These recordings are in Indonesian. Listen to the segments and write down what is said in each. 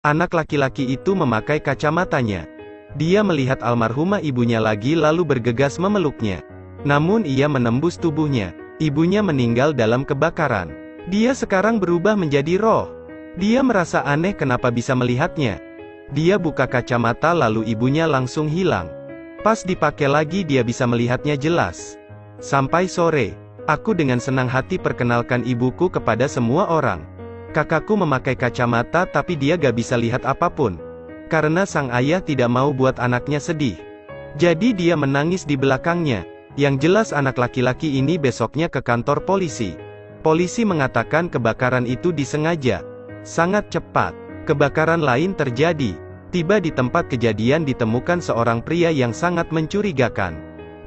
Anak laki-laki itu memakai kacamatanya. Dia melihat almarhumah ibunya lagi lalu bergegas memeluknya. Namun ia menembus tubuhnya. Ibunya meninggal dalam kebakaran. Dia sekarang berubah menjadi roh. Dia merasa aneh kenapa bisa melihatnya. Dia buka kacamata lalu ibunya langsung hilang. Pas dipakai lagi dia bisa melihatnya jelas. Sampai sore, aku dengan senang hati perkenalkan ibuku kepada semua orang. Kakakku memakai kacamata tapi dia gak bisa lihat apapun. Karena sang ayah tidak mau buat anaknya sedih. Jadi dia menangis di belakangnya. Yang jelas anak laki-laki ini besoknya ke kantor polisi. Polisi mengatakan kebakaran itu disengaja. Sangat cepat. Kebakaran lain terjadi. Tiba di tempat kejadian ditemukan seorang pria yang sangat mencurigakan.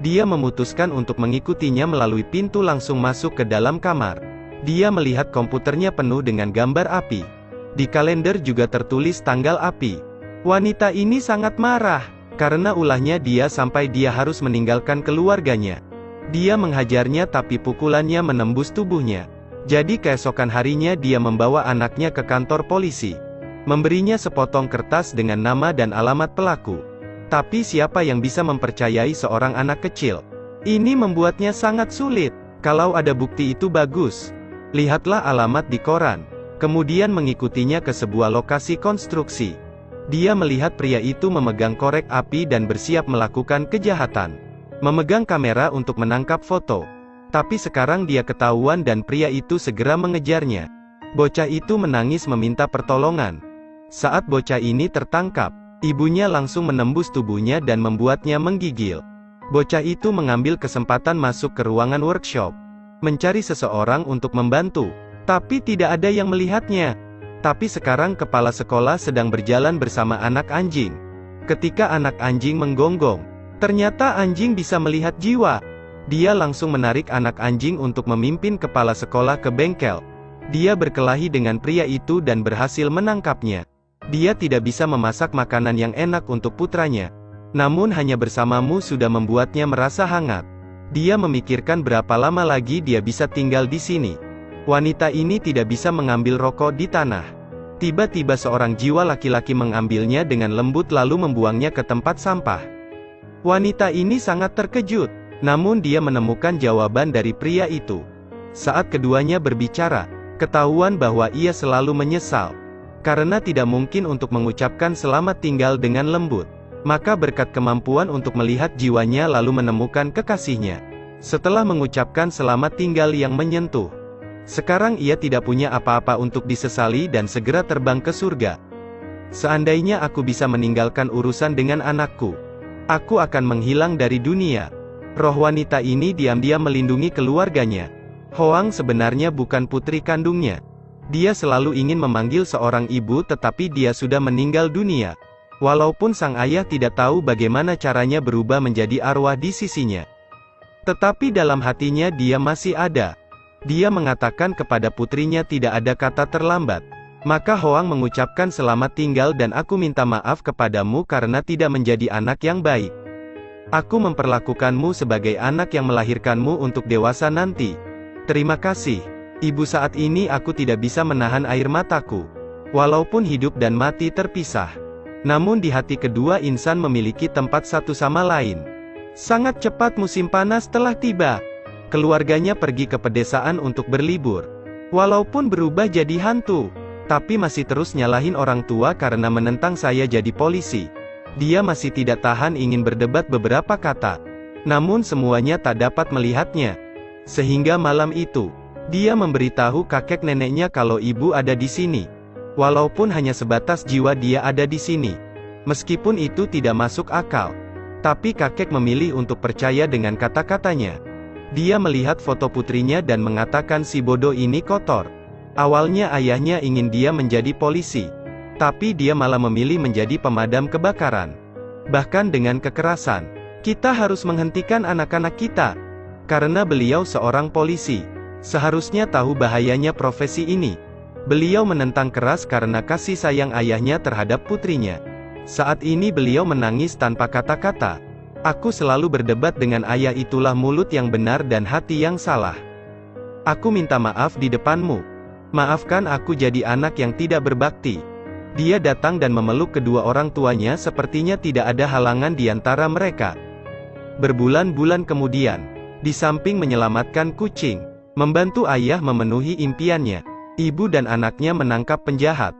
Dia memutuskan untuk mengikutinya melalui pintu langsung masuk ke dalam kamar. Dia melihat komputernya penuh dengan gambar api. Di kalender juga tertulis tanggal api. Wanita ini sangat marah, karena ulahnya dia sampai dia harus meninggalkan keluarganya. Dia menghajarnya tapi pukulannya menembus tubuhnya. Jadi keesokan harinya dia membawa anaknya ke kantor polisi. Memberinya sepotong kertas dengan nama dan alamat pelaku. Tapi siapa yang bisa mempercayai seorang anak kecil? Ini membuatnya sangat sulit. Kalau ada bukti itu bagus. Lihatlah alamat di koran. Kemudian mengikutinya ke sebuah lokasi konstruksi. Dia melihat pria itu memegang korek api dan bersiap melakukan kejahatan. Memegang kamera untuk menangkap foto. Tapi sekarang dia ketahuan dan pria itu segera mengejarnya. Bocah itu menangis meminta pertolongan. Saat bocah ini tertangkap, ibunya langsung menembus tubuhnya dan membuatnya menggigil. Bocah itu mengambil kesempatan masuk ke ruangan workshop. Mencari seseorang untuk membantu. Tapi tidak ada yang melihatnya. Tapi sekarang kepala sekolah sedang berjalan bersama anak anjing. Ketika anak anjing menggonggong, ternyata anjing bisa melihat jiwa. Dia langsung menarik anak anjing untuk memimpin kepala sekolah ke bengkel. Dia berkelahi dengan pria itu dan berhasil menangkapnya. Dia tidak bisa memasak makanan yang enak untuk putranya. Namun hanya bersamamu sudah membuatnya merasa hangat. Dia memikirkan berapa lama lagi dia bisa tinggal di sini. Wanita ini tidak bisa mengambil rokok di tanah. Tiba-tiba seorang jiwa laki-laki mengambilnya dengan lembut lalu membuangnya ke tempat sampah. Wanita ini sangat terkejut, namun dia menemukan jawaban dari pria itu. Saat keduanya berbicara, ketahuan bahwa ia selalu menyesal. Karena tidak mungkin untuk mengucapkan selamat tinggal dengan lembut. Maka berkat kemampuan untuk melihat jiwanya lalu menemukan kekasihnya. Setelah mengucapkan selamat tinggal yang menyentuh. Sekarang ia tidak punya apa-apa untuk disesali dan segera terbang ke surga. Seandainya aku bisa meninggalkan urusan dengan anakku, aku akan menghilang dari dunia. Roh wanita ini diam-diam melindungi keluarganya. Hoang sebenarnya bukan putri kandungnya. Dia selalu ingin memanggil seorang ibu tetapi dia sudah meninggal dunia. Walaupun sang ayah tidak tahu bagaimana caranya berubah menjadi arwah di sisinya. Tetapi dalam hatinya dia masih ada. Dia mengatakan kepada putrinya tidak ada kata terlambat. Maka Hoang mengucapkan selamat tinggal dan aku minta maaf kepadamu karena tidak menjadi anak yang baik. Aku memperlakukanmu sebagai anak yang melahirkanmu untuk dewasa nanti. Terima kasih. Ibu, saat ini aku tidak bisa menahan air mataku. Walaupun hidup dan mati terpisah. Namun di hati kedua insan memiliki tempat satu sama lain. Sangat cepat musim panas telah tiba. Keluarganya pergi ke pedesaan untuk berlibur. Walaupun berubah jadi hantu, tapi masih terus nyalahin orang tua karena menentang saya jadi polisi. Dia masih tidak tahan ingin berdebat beberapa kata. Namun semuanya tak dapat melihatnya. Sehingga malam itu, dia memberitahu kakek neneknya kalau ibu ada di sini. Walaupun hanya sebatas jiwa dia ada di sini. Meskipun itu tidak masuk akal. Tapi kakek memilih untuk percaya dengan kata-katanya. Dia melihat foto putrinya dan mengatakan si bodoh ini kotor. Awalnya ayahnya ingin dia menjadi polisi. Tapi dia malah memilih menjadi pemadam kebakaran. Bahkan dengan kekerasan. Kita harus menghentikan anak-anak kita. Karena beliau seorang polisi. Seharusnya tahu bahayanya profesi ini. Beliau menentang keras karena kasih sayang ayahnya terhadap putrinya. Saat ini beliau menangis tanpa kata-kata. Aku selalu berdebat dengan ayah, itulah mulut yang benar dan hati yang salah. Aku minta maaf di depanmu. Maafkan aku jadi anak yang tidak berbakti. Dia datang dan memeluk kedua orang tuanya, sepertinya tidak ada halangan di antara mereka. Berbulan-bulan kemudian, di samping menyelamatkan kucing, membantu ayah memenuhi impiannya, ibu dan anaknya menangkap penjahat.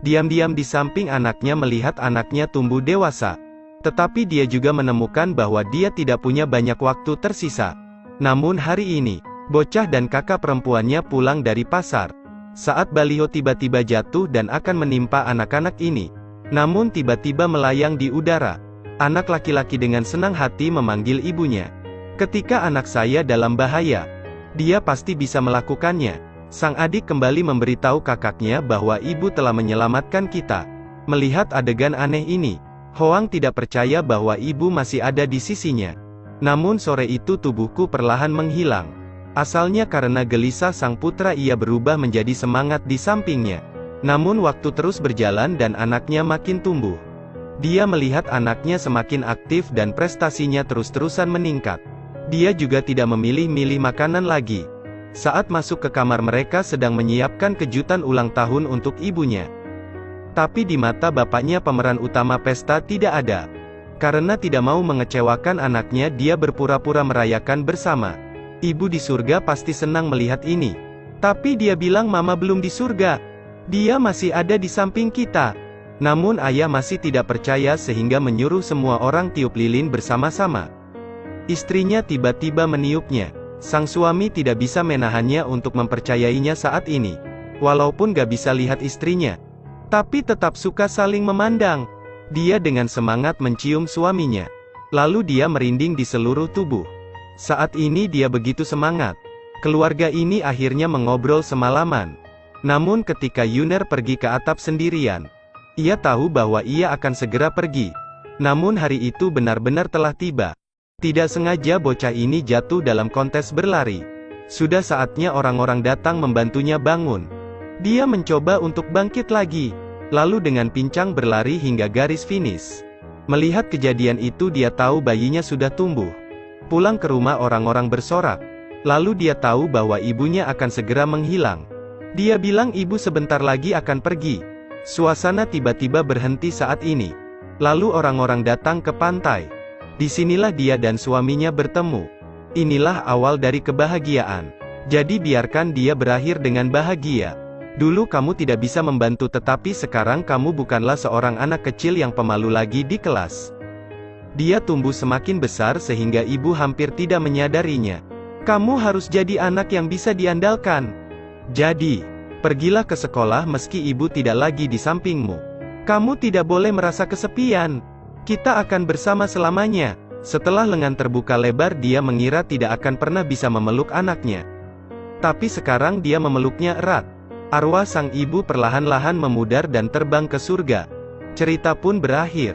Diam-diam di samping anaknya melihat anaknya tumbuh dewasa. Tetapi dia juga menemukan bahwa dia tidak punya banyak waktu tersisa. Namun hari ini, bocah dan kakak perempuannya pulang dari pasar. Saat baliho tiba-tiba jatuh dan akan menimpa anak-anak ini. Namun tiba-tiba melayang di udara. Anak laki-laki dengan senang hati memanggil ibunya. Ketika anak saya dalam bahaya, dia pasti bisa melakukannya. Sang adik kembali memberitahu kakaknya bahwa ibu telah menyelamatkan kita. Melihat adegan aneh ini, Hoang tidak percaya bahwa ibu masih ada di sisinya. Namun sore itu tubuhku perlahan menghilang. Asalnya karena gelisah sang putra, ia berubah menjadi semangat di sampingnya. Namun waktu terus berjalan dan anaknya makin tumbuh. Dia melihat anaknya semakin aktif dan prestasinya terus-terusan meningkat. Dia juga tidak memilih-milih makanan lagi. Saat masuk ke kamar, mereka sedang menyiapkan kejutan ulang tahun untuk ibunya. Tapi di mata bapaknya pemeran utama pesta tidak ada. Karena tidak mau mengecewakan anaknya, dia berpura-pura merayakan bersama. Ibu di surga pasti senang melihat ini. Tapi dia bilang mama belum di surga. Dia masih ada di samping kita. Namun ayah masih tidak percaya sehingga menyuruh semua orang tiup lilin bersama-sama. Istrinya tiba-tiba meniupnya. Sang suami tidak bisa menahannya untuk mempercayainya saat ini. Walaupun gak bisa lihat istrinya, tapi tetap suka saling memandang. Dia dengan semangat mencium suaminya. Lalu dia merinding di seluruh tubuh. Saat ini dia begitu semangat. Keluarga ini akhirnya mengobrol semalaman. Namun ketika Yuner pergi ke atap sendirian, ia tahu bahwa ia akan segera pergi. Namun hari itu benar-benar telah tiba. Tidak sengaja bocah ini jatuh dalam kontes berlari. Sudah saatnya orang-orang datang membantunya bangun. Dia mencoba untuk bangkit lagi, lalu dengan pincang berlari hingga garis finish. Melihat kejadian itu, dia tahu bayinya sudah tumbuh. Pulang ke rumah, orang-orang bersorak. Lalu dia tahu bahwa ibunya akan segera menghilang. Dia bilang ibu sebentar lagi akan pergi. Suasana tiba-tiba berhenti saat ini. Lalu orang-orang datang ke pantai. Disinilah dia dan suaminya bertemu. Inilah awal dari kebahagiaan. Jadi biarkan dia berakhir dengan bahagia. Dulu kamu tidak bisa membantu, tetapi sekarang kamu bukanlah seorang anak kecil yang pemalu lagi di kelas. Dia tumbuh semakin besar sehingga ibu hampir tidak menyadarinya. Kamu harus jadi anak yang bisa diandalkan. Jadi, pergilah ke sekolah meski ibu tidak lagi di sampingmu. Kamu tidak boleh merasa kesepian. Kita akan bersama selamanya. Setelah lengan terbuka lebar, dia mengira tidak akan pernah bisa memeluk anaknya. Tapi sekarang dia memeluknya erat. Arwah sang ibu perlahan-lahan memudar dan terbang ke surga. Cerita pun berakhir.